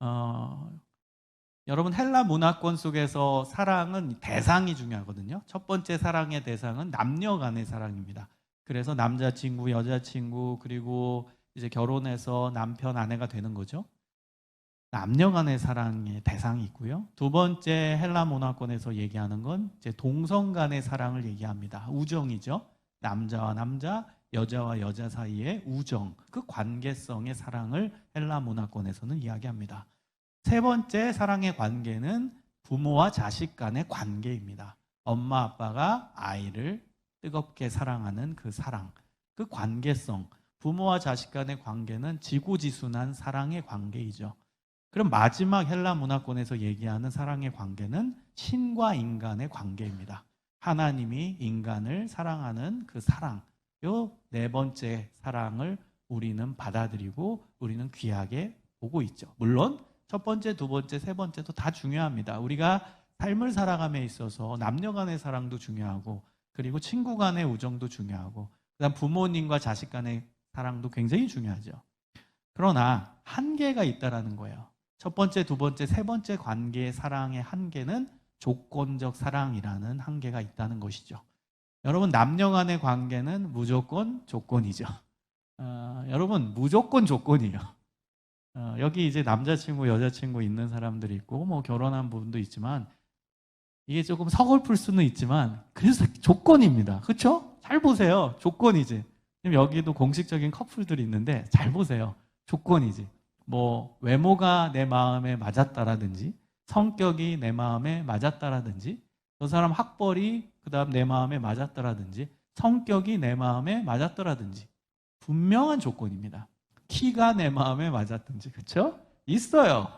어, 여러분 헬라 문화권 속에서 사랑은 대상이 중요하거든요. 첫 번째 사랑의 대상은 남녀 간의 사랑입니다. 그래서 남자친구, 여자친구, 그리고 이제 결혼해서 남편, 아내가 되는 거죠. 남녀 간의 사랑의 대상이 있고요. 두 번째 헬라 문화권에서 얘기하는 건 이제 동성 간의 사랑을 얘기합니다. 우정이죠. 남자와 남자, 여자와 여자 사이의 우정, 그 관계성의 사랑을 헬라 문화권에서는 이야기합니다. 세 번째 사랑의 관계는 부모와 자식 간의 관계입니다. 엄마 아빠가 아이를 뜨겁게 사랑하는 그 사랑, 그 관계성, 부모와 자식 간의 관계는 지고지순한 사랑의 관계이죠. 그럼 마지막 헬라 문화권에서 얘기하는 사랑의 관계는 신과 인간의 관계입니다. 하나님이 인간을 사랑하는 그 사랑, 요 네 번째 사랑을 우리는 받아들이고 우리는 귀하게 보고 있죠. 물론 첫 번째, 두 번째, 세 번째도 다 중요합니다. 우리가 삶을 살아감에 있어서 남녀 간의 사랑도 중요하고, 그리고 친구 간의 우정도 중요하고, 그다음 부모님과 자식 간의 사랑도 굉장히 중요하죠. 그러나 한계가 있다라는 거예요. 첫 번째, 두 번째, 세 번째 관계의 사랑의 한계는 조건적 사랑이라는 한계가 있다는 것이죠. 여러분, 남녀 간의 관계는 무조건 조건이죠. 여러분, 무조건 조건이에요. 여기 이제 남자친구, 여자친구 있는 사람들이 있고, 뭐 결혼한 분도 있지만, 이게 조금 서글플 수는 있지만, 그래서 조건입니다. 그렇죠? 잘 보세요. 조건이지. 지금 여기도 공식적인 커플들이 있는데, 잘 보세요. 조건이지. 뭐 외모가 내 마음에 맞았다라든지, 성격이 내 마음에 맞았다라든지, 저 사람 학벌이 그다음 내 마음에 맞았다라든지, 성격이 내 마음에 맞았더라든지, 분명한 조건입니다. 키가 내 마음에 맞았든지, 그렇죠? 있어요.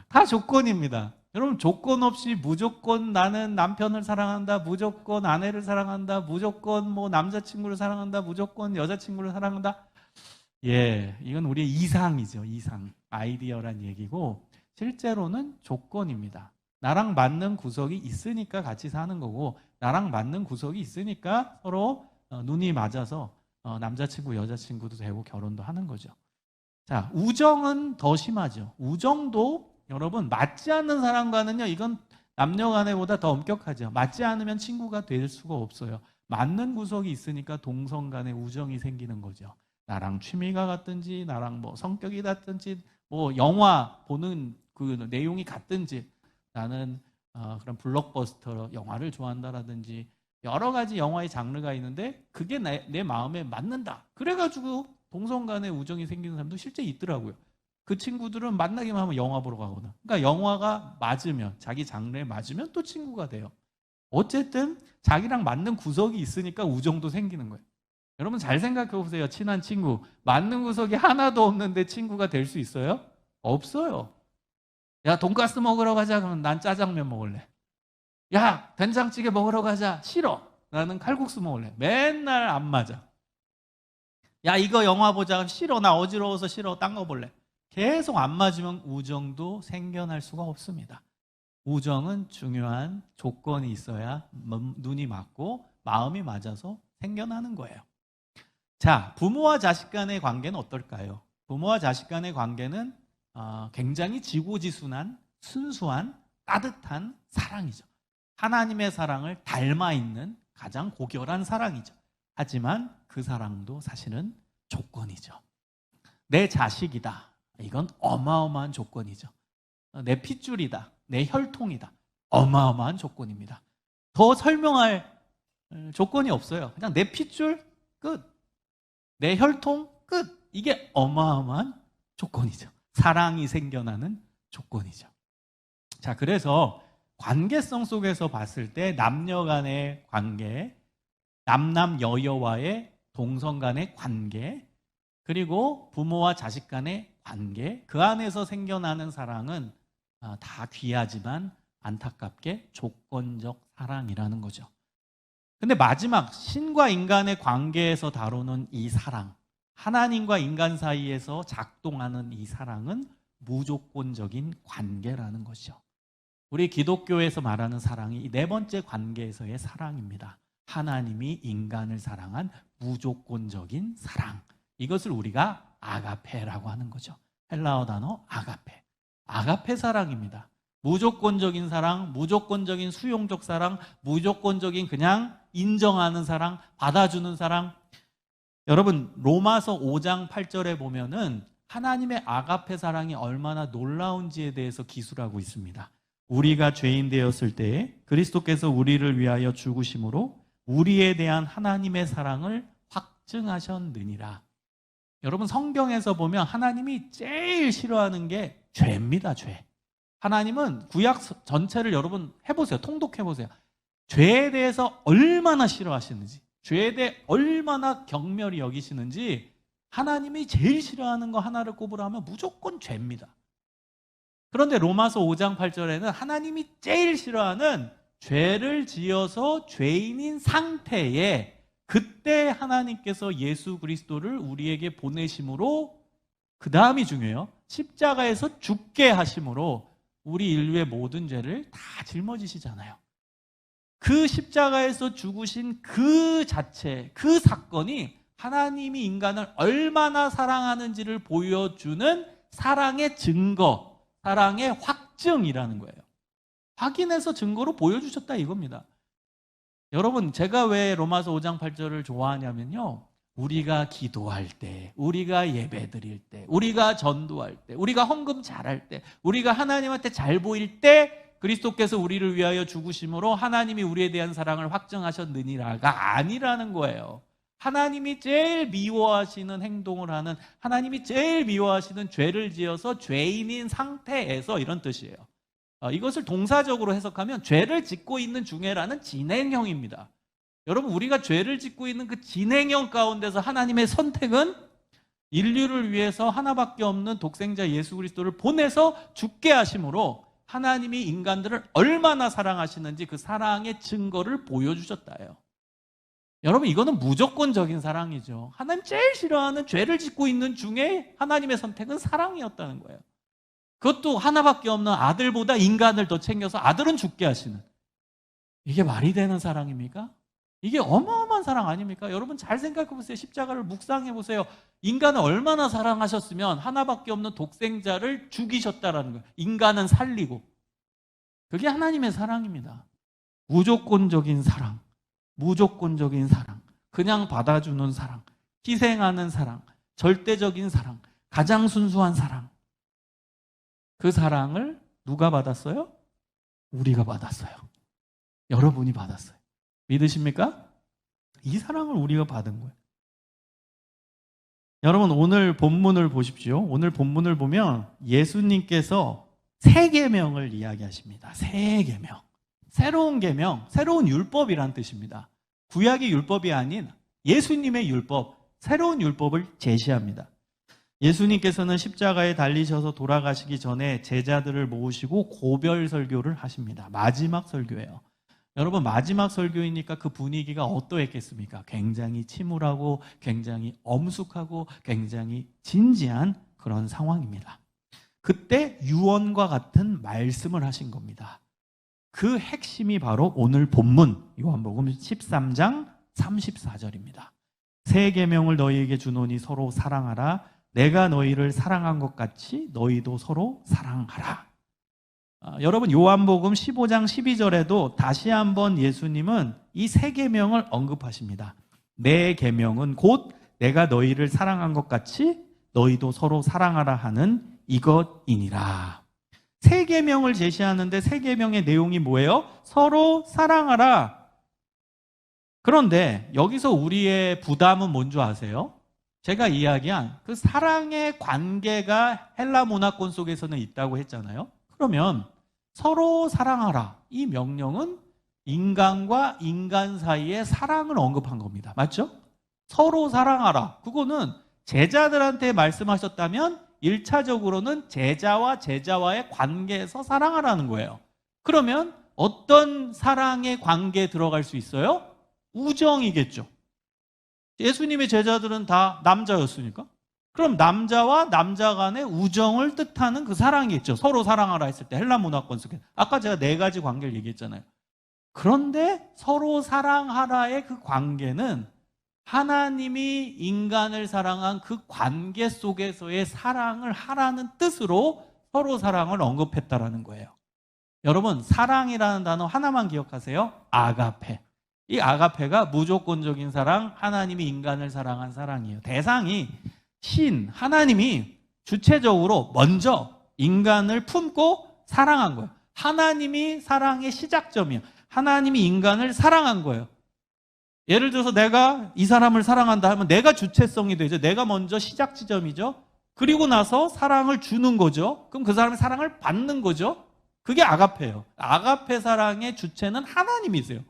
다 조건입니다. 여러분, 조건 없이 무조건 나는 남편을 사랑한다, 무조건 아내를 사랑한다, 무조건 뭐 남자친구를 사랑한다, 무조건 여자친구를 사랑한다. 예, 이건 우리의 이상이죠. 이상. 아이디어란 얘기고, 실제로는 조건입니다. 나랑 맞는 구석이 있으니까 같이 사는 거고, 나랑 맞는 구석이 있으니까 서로 눈이 맞아서 남자친구, 여자친구도 되고 결혼도 하는 거죠. 자, 우정은 더 심하죠. 우정도 여러분 맞지 않는 사람과는요, 이건 남녀 간에보다 더 엄격하죠. 맞지 않으면 친구가 될 수가 없어요. 맞는 구석이 있으니까 동성 간의 우정이 생기는 거죠. 나랑 취미가 같든지, 나랑 뭐 성격이 같든지, 뭐 영화 보는 그 내용이 같든지, 나는 그런 블록버스터 영화를 좋아한다라든지, 여러 가지 영화의 장르가 있는데 그게 내 마음에 맞는다. 그래가지고 동성 간의 우정이 생기는 사람도 실제 있더라고요. 그 친구들은 만나기만 하면 영화 보러 가거나. 그러니까 영화가 맞으면, 자기 장르에 맞으면 또 친구가 돼요. 어쨌든 자기랑 맞는 구석이 있으니까 우정도 생기는 거예요. 여러분 잘 생각해 보세요. 친한 친구. 맞는 구석이 하나도 없는데 친구가 될 수 있어요? 없어요. 야, 돈가스 먹으러 가자. 그러면 난 짜장면 먹을래. 야, 된장찌개 먹으러 가자. 싫어. 나는 칼국수 먹을래. 맨날 안 맞아. 야, 이거 영화 보자. 싫어. 나 어지러워서 싫어. 딴 거 볼래. 계속 안 맞으면 우정도 생겨날 수가 없습니다. 우정은 중요한 조건이 있어야 눈이 맞고 마음이 맞아서 생겨나는 거예요. 자, 부모와 자식 간의 관계는 어떨까요? 부모와 자식 간의 관계는 굉장히 지고지순한, 순수한, 따뜻한 사랑이죠. 하나님의 사랑을 닮아 있는 가장 고결한 사랑이죠. 하지만 그 사랑도 사실은 조건이죠. 내 자식이다. 이건 어마어마한 조건이죠. 내 핏줄이다. 내 혈통이다. 어마어마한 조건입니다. 더 설명할 조건이 없어요. 그냥 내 핏줄 끝. 내 혈통 끝. 이게 어마어마한 조건이죠. 사랑이 생겨나는 조건이죠. 자, 그래서 관계성 속에서 봤을 때 남녀 간의 관계, 남남여여와의 동성 간의 관계, 그리고 부모와 자식 간의 관계, 그 안에서 생겨나는 사랑은 다 귀하지만 안타깝게 조건적 사랑이라는 거죠. 근데 마지막 신과 인간의 관계에서 다루는 이 사랑, 하나님과 인간 사이에서 작동하는 이 사랑은 무조건적인 관계라는 것이죠. 우리 기독교에서 말하는 사랑이 이 네 번째 관계에서의 사랑입니다. 하나님이 인간을 사랑한 무조건적인 사랑. 이것을 우리가 아가페라고 하는 거죠. 헬라어 단어 아가페. 아가페 사랑입니다. 무조건적인 사랑, 무조건적인 수용적 사랑, 무조건적인 그냥 인정하는 사랑, 받아주는 사랑. 여러분, 로마서 5장 8절에 보면은 하나님의 아가페 사랑이 얼마나 놀라운지에 대해서 기술하고 있습니다. 우리가 죄인 되었을 때에 그리스도께서 우리를 위하여 죽으심으로 우리에 대한 하나님의 사랑을 확증하셨느니라. 여러분, 성경에서 보면 하나님이 제일 싫어하는 게 죄입니다. 죄. 하나님은 구약 전체를 여러분 해보세요. 통독해보세요. 죄에 대해서 얼마나 싫어하시는지, 죄에 대해 얼마나 경멸히 여기시는지. 하나님이 제일 싫어하는 거 하나를 꼽으라면 무조건 죄입니다. 그런데 로마서 5장 8절에는 하나님이 제일 싫어하는 죄를 지어서 죄인인 상태에 그때 하나님께서 예수 그리스도를 우리에게 보내심으로, 그 다음이 중요해요. 십자가에서 죽게 하심으로 우리 인류의 모든 죄를 다 짊어지시잖아요. 그 십자가에서 죽으신 그 자체, 그 사건이 하나님이 인간을 얼마나 사랑하는지를 보여주는 사랑의 증거, 사랑의 확증이라는 거예요. 확인해서 증거로 보여주셨다 이겁니다. 여러분, 제가 왜 로마서 5장 8절을 좋아하냐면요, 우리가 기도할 때, 우리가 예배 드릴 때, 우리가 전도할 때, 우리가 헌금 잘할 때, 우리가 하나님한테 잘 보일 때 그리스도께서 우리를 위하여 죽으심으로 하나님이 우리에 대한 사랑을 확증하셨느니라가 아니라는 거예요. 하나님이 제일 미워하시는 행동을 하는, 하나님이 제일 미워하시는 죄를 지어서 죄인인 상태에서, 이런 뜻이에요. 이것을 동사적으로 해석하면 죄를 짓고 있는 중에라는 진행형입니다. 여러분, 우리가 죄를 짓고 있는 그 진행형 가운데서 하나님의 선택은 인류를 위해서 하나밖에 없는 독생자 예수 그리스도를 보내서 죽게 하심으로 하나님이 인간들을 얼마나 사랑하시는지 그 사랑의 증거를 보여주셨다예요. 여러분, 이거는 무조건적인 사랑이죠. 하나님 제일 싫어하는 죄를 짓고 있는 중에 하나님의 선택은 사랑이었다는 거예요. 그것도 하나밖에 없는 아들보다 인간을 더 챙겨서 아들은 죽게 하시는. 이게 말이 되는 사랑입니까? 이게 어마어마한 사랑 아닙니까? 여러분, 잘 생각해 보세요. 십자가를 묵상해 보세요. 인간을 얼마나 사랑하셨으면 하나밖에 없는 독생자를 죽이셨다라는 거예요. 인간은 살리고. 그게 하나님의 사랑입니다. 무조건적인 사랑, 무조건적인 사랑, 그냥 받아주는 사랑, 희생하는 사랑, 절대적인 사랑, 가장 순수한 사랑. 그 사랑을 누가 받았어요? 우리가 받았어요. 여러분이 받았어요. 믿으십니까? 이 사랑을 우리가 받은 거예요. 여러분, 오늘 본문을 보십시오. 오늘 본문을 보면 예수님께서 새 계명을 이야기하십니다. 새 계명. 새로운 계명, 새로운 율법이란 뜻입니다. 구약의 율법이 아닌 예수님의 율법, 새로운 율법을 제시합니다. 예수님께서는 십자가에 달리셔서 돌아가시기 전에 제자들을 모으시고 고별 설교를 하십니다. 마지막 설교예요. 여러분, 마지막 설교이니까 그 분위기가 어떠했겠습니까? 굉장히 침울하고 굉장히 엄숙하고 굉장히 진지한 그런 상황입니다. 그때 유언과 같은 말씀을 하신 겁니다. 그 핵심이 바로 오늘 본문 요한복음 13장 34절입니다. 새 계명을 너희에게 주노니 서로 사랑하라. 내가 너희를 사랑한 것 같이 너희도 서로 사랑하라. 여러분, 요한복음 15장 12절에도 다시 한번 예수님은 이 새 계명을 언급하십니다. 내 계명은 곧 내가 너희를 사랑한 것 같이 너희도 서로 사랑하라 하는 이것이니라. 새 계명을 제시하는데 새 계명의 내용이 뭐예요? 서로 사랑하라. 그런데 여기서 우리의 부담은 뭔지 아세요? 제가 이야기한 그 사랑의 관계가 헬라 문화권 속에서는 있다고 했잖아요. 그러면 서로 사랑하라, 이 명령은 인간과 인간 사이의 사랑을 언급한 겁니다. 맞죠? 서로 사랑하라. 그거는 제자들한테 말씀하셨다면 1차적으로는 제자와 제자와의 관계에서 사랑하라는 거예요. 그러면 어떤 사랑의 관계에 들어갈 수 있어요? 우정이겠죠. 예수님의 제자들은 다 남자였으니까. 그럼 남자와 남자 간의 우정을 뜻하는 그 사랑이겠죠. 서로 사랑하라 했을 때 헬라 문화권 속에. 아까 제가 4가지 관계를 얘기했잖아요. 그런데 서로 사랑하라의 그 관계는 하나님이 인간을 사랑한 그 관계 속에서의 사랑을 하라는 뜻으로 서로 사랑을 언급했다라는 거예요. 여러분, 사랑이라는 단어 하나만 기억하세요. 아가페. 이 아가페가 무조건적인 사랑, 하나님이 인간을 사랑한 사랑이에요. 대상이 하나님이 주체적으로 먼저 인간을 품고 사랑한 거예요. 하나님이 사랑의 시작점이에요. 하나님이 인간을 사랑한 거예요. 예를 들어서 내가 이 사람을 사랑한다 하면 내가 주체성이 되죠. 내가 먼저 시작 지점이죠. 그리고 나서 사랑을 주는 거죠. 그럼 그 사람이 사랑을 받는 거죠. 그게 아가페예요. 아가페 사랑의 주체는 하나님이세요.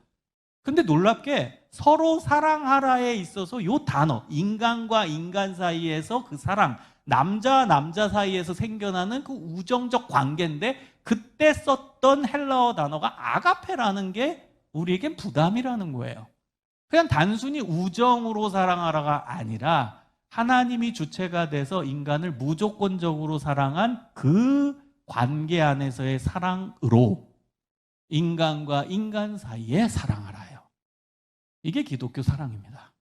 근데 놀랍게 서로 사랑하라에 있어서 이 단어, 인간과 인간 사이에서 그 사랑, 남자와 남자 사이에서 생겨나는 그 우정적 관계인데 그때 썼던 헬라어 단어가 아가페라는 게 우리에겐 부담이라는 거예요. 그냥 단순히 우정으로 사랑하라가 아니라 하나님이 주체가 돼서 인간을 무조건적으로 사랑한 그 관계 안에서의 사랑으로 인간과 인간 사이에 사랑하라요. 이게 기독교 사랑입니다.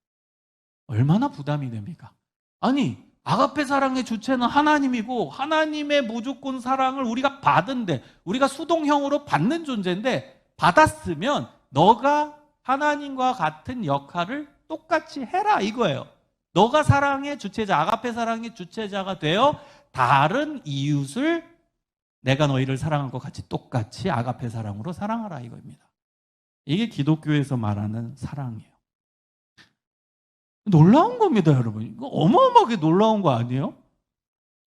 얼마나 부담이 됩니까? 아니, 아가페 사랑의 주체는 하나님이고 하나님의 무조건 사랑을 우리가 받은데 우리가 수동형으로 받는 존재인데 받았으면 너가 하나님과 같은 역할을 똑같이 해라 이거예요. 너가 사랑의 주체자, 아가페 사랑의 주체자가 되어 다른 이웃을 내가 너희를 사랑한 것 같이 똑같이 아가페 사랑으로 사랑하라 이거입니다. 이게 기독교에서 말하는 사랑이에요. 놀라운 겁니다, 여러분. 이거 어마어마하게 놀라운 거 아니에요?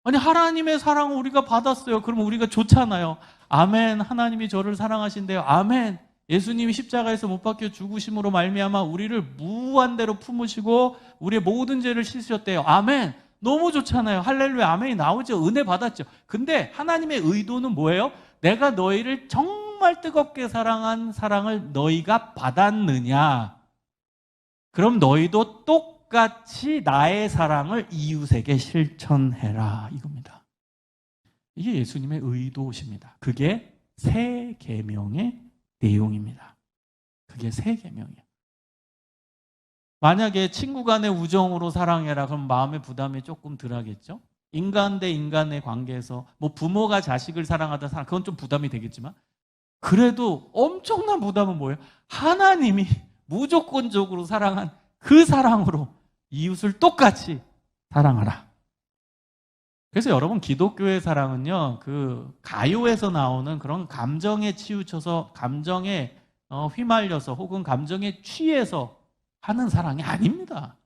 아니, 하나님의 사랑을 우리가 받았어요. 그러면 우리가 좋잖아요. 아멘. 하나님이 저를 사랑하신대요. 아멘. 예수님이 십자가에서 못 박혀 죽으심으로 말미암아 우리를 무한대로 품으시고 우리의 모든 죄를 씻으셨대요. 아멘. 너무 좋잖아요. 할렐루야. 아멘이 나오죠. 은혜 받았죠. 근데 하나님의 의도는 뭐예요? 내가 너희를 정말 뜨겁게 사랑한 사랑을 너희가 받았느냐? 그럼 너희도 똑같이 나의 사랑을 이웃에게 실천해라 이겁니다. 이게 예수님의 의도십니다. 그게 새 계명의 내용입니다. 그게 새 계명이에요. 만약에 친구 간의 우정으로 사랑해라 그럼 마음의 부담이 조금 덜하겠죠? 인간 대 인간의 관계에서 뭐 부모가 자식을 사랑하다 사랑 그건 좀 부담이 되겠지만 그래도 엄청난 부담은 뭐예요? 하나님이 무조건적으로 사랑한 그 사랑으로 이웃을 똑같이 사랑하라. 그래서 여러분 기독교의 사랑은요 그 가요에서 나오는 그런 감정에 치우쳐서 감정에 휘말려서 혹은 감정에 취해서 하는 사랑이 아닙니다.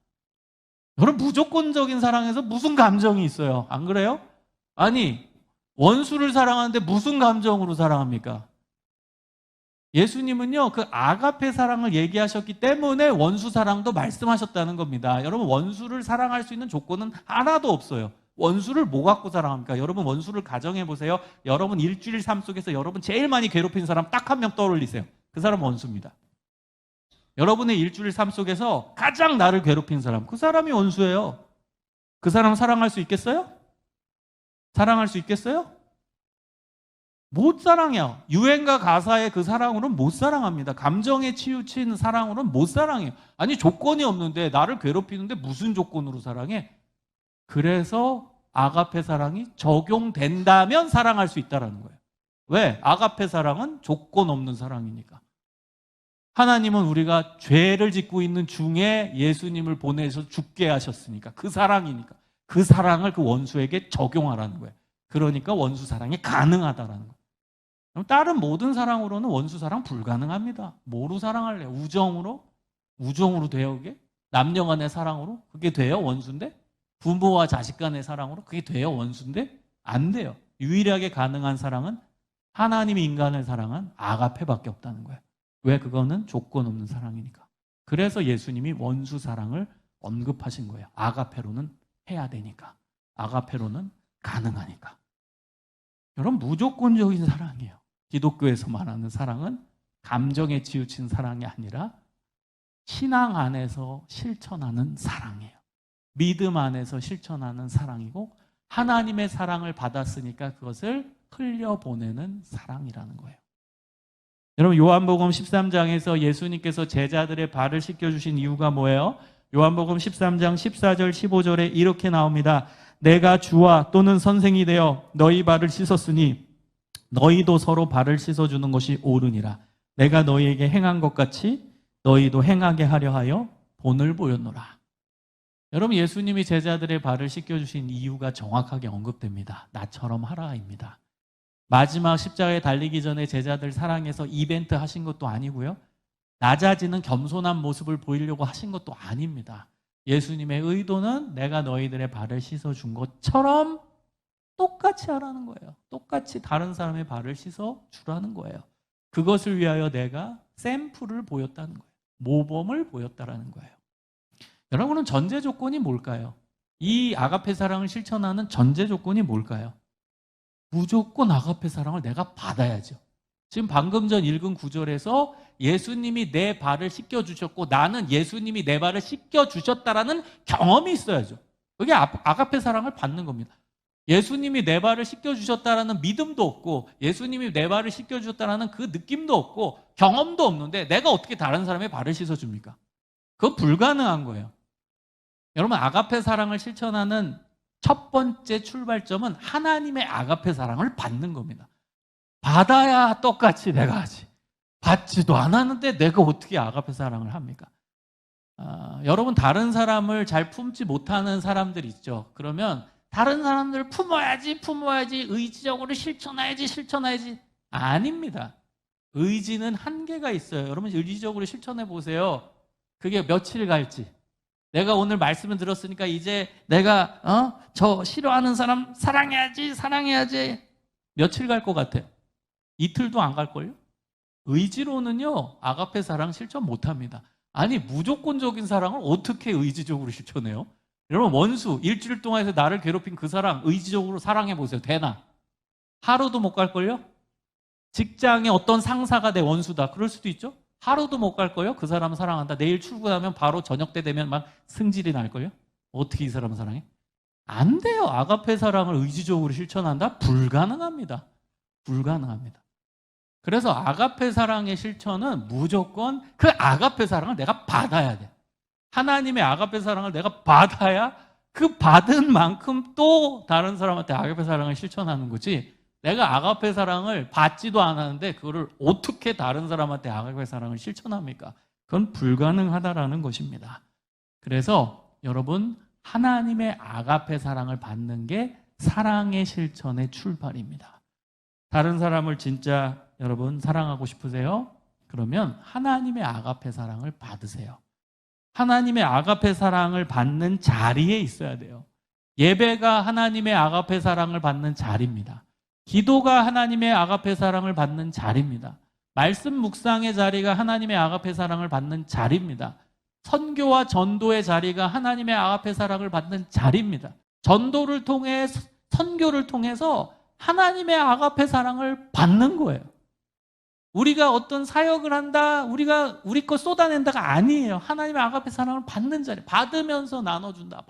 여러분 무조건적인 사랑에서 무슨 감정이 있어요? 안 그래요? 아니 원수를 사랑하는데 무슨 감정으로 사랑합니까? 예수님은요 그 아가페 사랑을 얘기하셨기 때문에 원수 사랑도 말씀하셨다는 겁니다. 여러분 원수를 사랑할 수 있는 조건은 하나도 없어요. 원수를 뭐 갖고 사랑합니까? 여러분 원수를 가정해 보세요. 여러분 일주일 삶 속에서 여러분 제일 많이 괴롭힌 사람 딱 한 명 떠올리세요. 그 사람은 원수입니다. 여러분의 일주일 삶 속에서 가장 나를 괴롭힌 사람, 그 사람이 원수예요. 그 사람 사랑할 수 있겠어요? 사랑할 수 있겠어요? 못 사랑해요. 유행가 가사의 그 사랑으로는 못 사랑합니다. 감정에 치우친 사랑으로는 못 사랑해요. 아니 조건이 없는데 나를 괴롭히는데 무슨 조건으로 사랑해? 그래서 아가페 사랑이 적용된다면 사랑할 수 있다는 거예요. 왜? 아가페 사랑은 조건 없는 사랑이니까. 하나님은 우리가 죄를 짓고 있는 중에 예수님을 보내서 죽게 하셨으니까 그 사랑이니까 그 사랑을 그 원수에게 적용하라는 거예요. 그러니까 원수 사랑이 가능하다라는 거예요. 그럼 다른 모든 사랑으로는 원수 사랑 불가능합니다. 뭐로 사랑할래요? 우정으로? 우정으로 돼요 그게? 남녀 간의 사랑으로? 그게 돼요 원수인데? 부모와 자식 간의 사랑으로? 그게 돼요 원수인데? 안 돼요. 유일하게 가능한 사랑은 하나님이 인간을 사랑한 아가페밖에 없다는 거예요. 왜? 그거는 조건 없는 사랑이니까. 그래서 예수님이 원수 사랑을 언급하신 거예요. 아가페로는 해야 되니까. 아가페로는 가능하니까. 여러분 무조건적인 사랑이에요. 기독교에서 말하는 사랑은 감정에 치우친 사랑이 아니라 신앙 안에서 실천하는 사랑이에요. 믿음 안에서 실천하는 사랑이고 하나님의 사랑을 받았으니까 그것을 흘려보내는 사랑이라는 거예요. 여러분 요한복음 13장에서 예수님께서 제자들의 발을 씻겨주신 이유가 뭐예요? 요한복음 13장 14절 15절에 이렇게 나옵니다. 내가 주와 또는 선생이 되어 너희 발을 씻었으니 너희도 서로 발을 씻어주는 것이 옳으니라. 내가 너희에게 행한 것 같이 너희도 행하게 하려 하여 본을 보였노라. 여러분, 예수님이 제자들의 발을 씻겨주신 이유가 정확하게 언급됩니다. 나처럼 하라입니다. 마지막 십자가에 달리기 전에 제자들 사랑해서 이벤트 하신 것도 아니고요. 낮아지는 겸손한 모습을 보이려고 하신 것도 아닙니다. 예수님의 의도는 내가 너희들의 발을 씻어준 것처럼 똑같이 하라는 거예요. 똑같이 다른 사람의 발을 씻어주라는 거예요. 그것을 위하여 내가 샘플을 보였다는 거예요. 모범을 보였다라는 거예요. 여러분은 전제 조건이 뭘까요? 이 아가페 사랑을 실천하는 전제 조건이 뭘까요? 무조건 아가페 사랑을 내가 받아야죠. 지금 방금 전 읽은 구절에서 예수님이 내 발을 씻겨주셨고 나는 예수님이 내 발을 씻겨주셨다라는 경험이 있어야죠. 그게 아가페 사랑을 받는 겁니다. 예수님이 내 발을 씻겨주셨다라는 믿음도 없고 예수님이 내 발을 씻겨주셨다라는 그 느낌도 없고 경험도 없는데 내가 어떻게 다른 사람의 발을 씻어줍니까? 그건 불가능한 거예요. 여러분, 아가페 사랑을 실천하는 첫 번째 출발점은 하나님의 아가페 사랑을 받는 겁니다. 받아야 똑같이 내가 하지. 받지도 않았는데 내가 어떻게 아가페 사랑을 합니까? 여러분, 다른 사람을 잘 품지 못하는 사람들 있죠. 그러면 다른 사람들을 품어야지 의지적으로 실천해야지 아닙니다. 의지는 한계가 있어요. 여러분, 의지적으로 실천해 보세요. 그게 며칠 갈지. 내가 오늘 말씀을 들었으니까 이제 내가 저 싫어하는 사람 사랑해야지 며칠 갈 것 같아요? 이틀도 안 갈걸요? 의지로는요 아가페 사랑 실천 못합니다. 아니, 무조건적인 사랑을 어떻게 의지적으로 실천해요? 여러분, 원수 일주일 동안 해서 나를 괴롭힌 그 사람 의지적으로 사랑해보세요. 되나? 하루도 못 갈걸요? 직장에 어떤 상사가 내 원수다, 그럴 수도 있죠? 하루도 못 갈걸요? 그 사람은 사랑한다. 내일 출근하면 바로 저녁 때 되면 막 승질이 날걸요? 어떻게 이 사람을 사랑해? 안 돼요. 아가페 사랑을 의지적으로 실천한다? 불가능합니다. 그래서 아가페 사랑의 실천은 무조건 그 아가페 사랑을 내가 받아야 돼. 하나님의 아가페 사랑을 내가 받아야 그 받은 만큼 또 다른 사람한테 아가페 사랑을 실천하는 거지, 내가 아가페 사랑을 받지도 않았는데 그거를 어떻게 다른 사람한테 아가페 사랑을 실천합니까? 그건 불가능하다라는 것입니다. 그래서 여러분, 하나님의 아가페 사랑을 받는 게 사랑의 실천의 출발입니다. 다른 사람을 진짜 여러분 사랑하고 싶으세요? 그러면 하나님의 아가페 사랑을 받으세요. 하나님의 아가페 사랑을 받는 자리에 있어야 돼요. 예배가 하나님의 아가페 사랑을 받는 자리입니다. 기도가 하나님의 아가페 사랑을 받는 자리입니다. 말씀 묵상의 자리가 하나님의 아가페 사랑을 받는 자리입니다. 선교와 전도의 자리가 하나님의 아가페 사랑을 받는 자리입니다. 전도를 통해 선교를 통해서 하나님의 아가페 사랑을 받는 거예요. 우리가 어떤 사역을 한다, 우리가 우리 거 쏟아낸다가 아니에요. 하나님의 아가페 사랑을 받는 자리, 받으면서 나눠준다.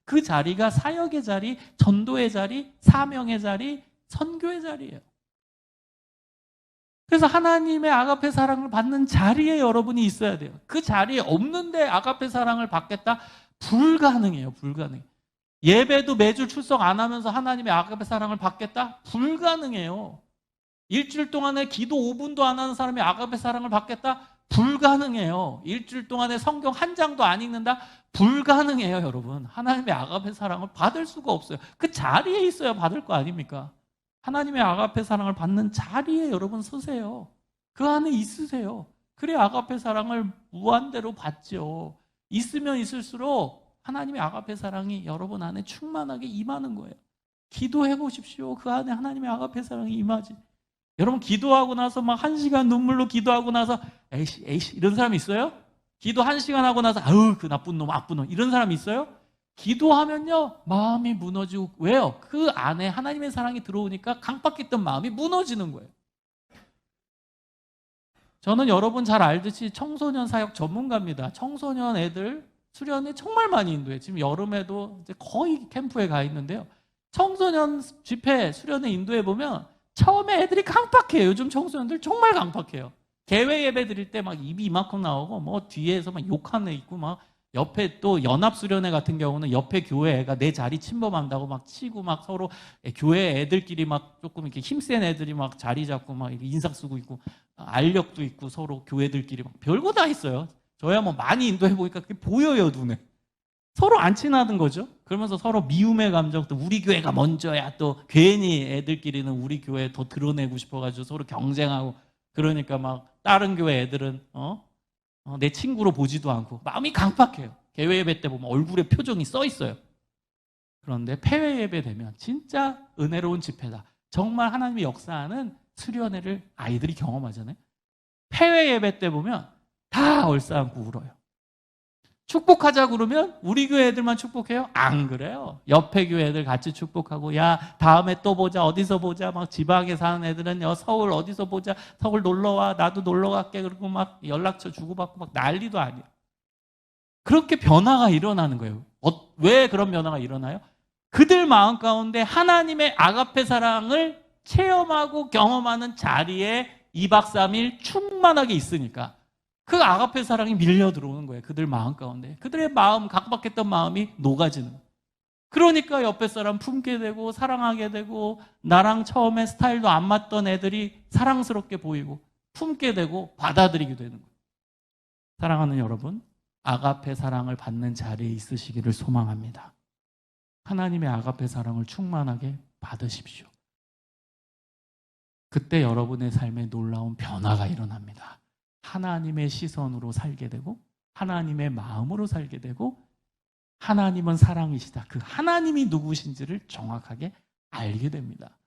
그 자리가 사역의 자리, 전도의 자리, 사명의 자리, 선교의 자리예요. 그래서 하나님의 아가페 사랑을 받는 자리에 여러분이 있어야 돼요. 그 자리에 없는데 아가페 사랑을 받겠다? 불가능해요. 예배도 매주 출석 안 하면서 하나님의 아가페 사랑을 받겠다? 불가능해요. 일주일 동안에 기도 5분도 안 하는 사람이 아가페 사랑을 받겠다? 불가능해요. 일주일 동안에 성경 한 장도 안 읽는다? 불가능해요, 여러분. 하나님의 아가페 사랑을 받을 수가 없어요. 그 자리에 있어야 받을 거 아닙니까? 하나님의 아가페 사랑을 받는 자리에 여러분 서세요. 그 안에 있으세요. 그래 아가페 사랑을 무한대로 받죠. 있으면 있을수록 하나님의 아가페 사랑이 여러분 안에 충만하게 임하는 거예요. 기도해 보십시오. 그 안에 하나님의 아가페 사랑이 임하지. 여러분, 기도하고 나서 막 1시간 눈물로 기도하고 나서 에이씨 이런 사람 있어요? 기도 1시간 하고 나서 아유 그 나쁜 놈 이런 사람 있어요? 기도하면요 마음이 무너지고, 왜요? 그 안에 하나님의 사랑이 들어오니까 강박했던 마음이 무너지는 거예요. 저는 여러분 잘 알듯이 청소년 사역 전문가입니다. 청소년 애들 수련회 정말 많이 인도해요. 지금 여름에도 이제 거의 캠프에 가 있는데요. 청소년 집회 수련회 인도해 보면 처음에 애들이 강박해요. 요즘 청소년들 정말 강박해요. 개회 예배 드릴 때 막 입이 이만큼 나오고 뭐 뒤에서 막 욕하는 애 있고 막 옆에 또 연합수련회 같은 경우는 옆에 교회 애가 내 자리 침범한다고 막 치고 막 서로 교회 애들끼리 막 조금 이렇게 힘센 애들이 막 자리 잡고 막 인상 쓰고 있고 알력도 있고 서로 교회들끼리 막 별거 다 있어요. 저야 뭐 많이 인도해 보니까 그게 보여요, 눈에. 서로 안 친하던 거죠. 그러면서 서로 미움의 감정, 또 우리 교회가 먼저야, 또 괜히 애들끼리는 우리 교회 더 드러내고 싶어가지고 서로 경쟁하고, 그러니까 막 다른 교회 애들은 내 친구로 보지도 않고 마음이 강팍해요. 개회 예배 때 보면 얼굴에 표정이 써 있어요. 그런데 폐회 예배 되면 진짜 은혜로운 집회다. 정말 하나님이 역사하는 수련회를 아이들이 경험하잖아요. 폐회 예배 때 보면 다 얼싸안고 울어요. 축복하자 그러면 우리 교회 애들만 축복해요? 안 그래요. 옆에 교회 애들 같이 축복하고, 야 다음에 또 보자, 어디서 보자, 막 지방에 사는 애들은 서울 어디서 보자, 서울 놀러와, 나도 놀러 갈게, 그리고 막 연락처 주고받고 막 난리도 아니에요. 그렇게 변화가 일어나는 거예요. 왜 그런 변화가 일어나요? 그들 마음 가운데 하나님의 아가페 사랑을 체험하고 경험하는 자리에 2박 3일 충만하게 있으니까 그 아가페 사랑이 밀려 들어오는 거예요. 그들 마음 가운데. 그들의 마음, 각박했던 마음이 녹아지는 거예요. 그러니까 옆에 사람 품게 되고 사랑하게 되고, 나랑 처음에 스타일도 안 맞던 애들이 사랑스럽게 보이고 품게 되고 받아들이게 되는 거예요. 사랑하는 여러분, 아가페 사랑을 받는 자리에 있으시기를 소망합니다. 하나님의 아가페 사랑을 충만하게 받으십시오. 그때 여러분의 삶에 놀라운 변화가 일어납니다. 하나님의 시선으로 살게 되고, 하나님의 마음으로 살게 되고, 하나님은 사랑이시다. 그 하나님이 누구신지를 정확하게 알게 됩니다.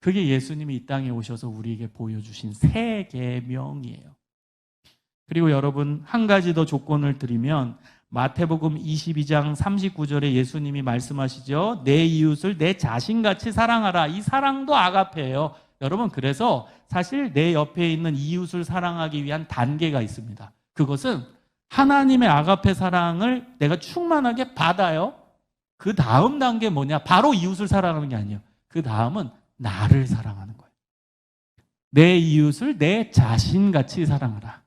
그게 예수님이 이 땅에 오셔서 우리에게 보여주신 새 계명이에요. 그리고 여러분, 한 가지 더 조건을 드리면, 마태복음 22장 39절에 예수님이 말씀하시죠. 내 이웃을 내 자신같이 사랑하라. 이 사랑도 아가페예요. 여러분, 그래서 사실 내 옆에 있는 이웃을 사랑하기 위한 단계가 있습니다. 그것은 하나님의 아가페 사랑을 내가 충만하게 받아요. 그 다음 단계 뭐냐? 바로 이웃을 사랑하는 게 아니에요. 그 다음은 나를 사랑하는 거예요. 내 이웃을 내 자신같이 사랑하라.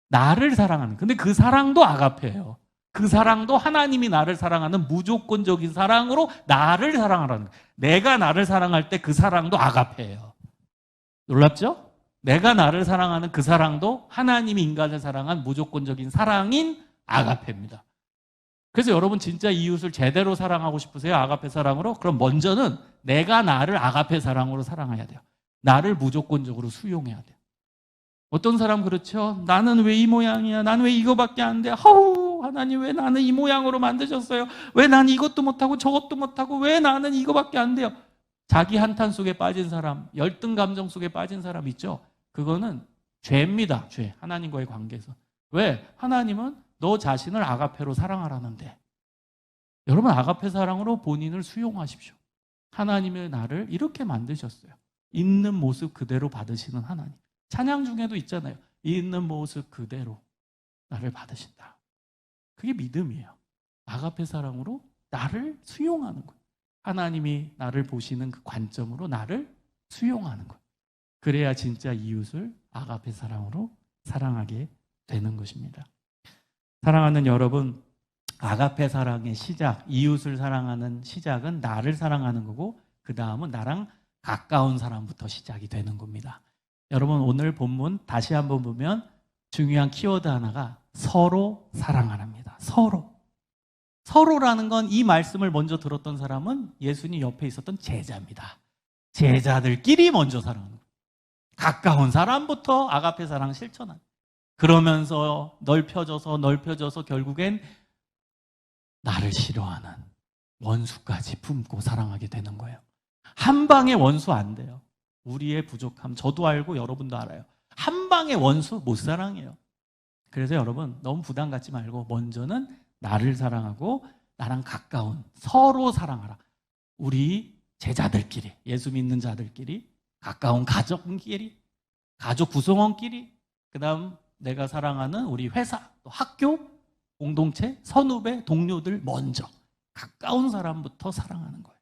나를 사랑하는. 근데 그 사랑도 아가페예요. 그 사랑도 하나님이 나를 사랑하는 무조건적인 사랑으로 나를 사랑하라는 거예요. 내가 나를 사랑할 때 그 사랑도 아가페예요. 놀랍죠? 내가 나를 사랑하는 그 사랑도 하나님이 인간을 사랑한 무조건적인 사랑인 아가페입니다. 그래서 여러분, 진짜 이웃을 제대로 사랑하고 싶으세요? 아가페 사랑으로? 그럼 먼저는 내가 나를 아가페 사랑으로 사랑해야 돼요. 나를 무조건적으로 수용해야 돼요. 어떤 사람 그렇죠? 나는 왜 이 모양이야? 나는 왜 이거밖에 안 돼? 하나님, 왜 나는 이 모양으로 만드셨어요? 왜 나는 이것도 못하고 저것도 못하고 왜 나는 이거밖에 안 돼요? 자기 한탄 속에 빠진 사람, 열등 감정 속에 빠진 사람 있죠? 그거는 죄입니다. 죄. 하나님과의 관계에서. 왜? 하나님은 너 자신을 아가페로 사랑하라는데. 여러분, 아가페 사랑으로 본인을 수용하십시오. 하나님의 나를 이렇게 만드셨어요. 있는 모습 그대로 받으시는 하나님. 찬양 중에도 있잖아요. 있는 모습 그대로 나를 받으신다. 그게 믿음이에요. 아가페 사랑으로 나를 수용하는 거예요. 하나님이 나를 보시는 그 관점으로 나를 수용하는 거예요. 그래야 진짜 이웃을 아가페 사랑으로 사랑하게 되는 것입니다. 사랑하는 여러분, 아가페 사랑의 시작, 이웃을 사랑하는 시작은 나를 사랑하는 거고, 그 다음은 나랑 가까운 사람부터 시작이 되는 겁니다. 여러분, 오늘 본문 다시 한번 보면 중요한 키워드 하나가 서로 사랑하랍니다. 서로라는 건, 이 말씀을 먼저 들었던 사람은 예수님 옆에 있었던 제자입니다. 제자들끼리 먼저 사랑하는 거예요. 가까운 사람부터 아가페 사랑 실천하는. 그러면서 넓혀져서 결국엔 나를 싫어하는 원수까지 품고 사랑하게 되는 거예요. 한 방에 원수 안 돼요. 우리의 부족함 저도 알고 여러분도 알아요. 한 방에 원수 못 사랑해요. 그래서 여러분, 너무 부담 갖지 말고 먼저는 나를 사랑하고 나랑 가까운 서로 사랑하라. 우리 제자들끼리, 예수 믿는 자들끼리, 가까운 가족끼리, 가족 구성원끼리, 그 다음 내가 사랑하는 우리 회사, 또 학교, 공동체, 선후배, 동료들 먼저 가까운 사람부터 사랑하는 거예요.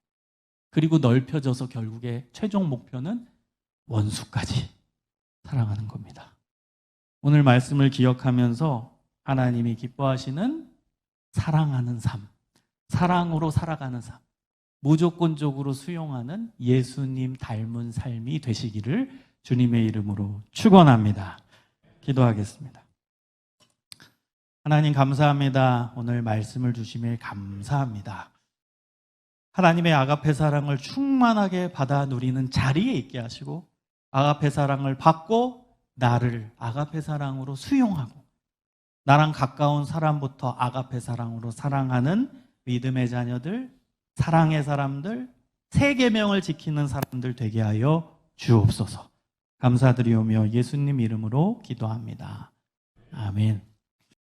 그리고 넓혀져서 결국에 최종 목표는 원수까지 사랑하는 겁니다. 오늘 말씀을 기억하면서 하나님이 기뻐하시는 사랑하는 삶, 사랑으로 살아가는 삶, 무조건적으로 수용하는 예수님 닮은 삶이 되시기를 주님의 이름으로 축원합니다. 기도하겠습니다. 하나님 감사합니다. 오늘 말씀을 주심에 감사합니다. 하나님의 아가페 사랑을 충만하게 받아 누리는 자리에 있게 하시고 아가페 사랑을 받고 나를 아가페 사랑으로 수용하고 나랑 가까운 사람부터 아가페 사랑으로 사랑하는 믿음의 자녀들, 사랑의 사람들, 세 계명을 지키는 사람들 되게 하여 주옵소서. 감사드리오며 예수님 이름으로 기도합니다. 아멘.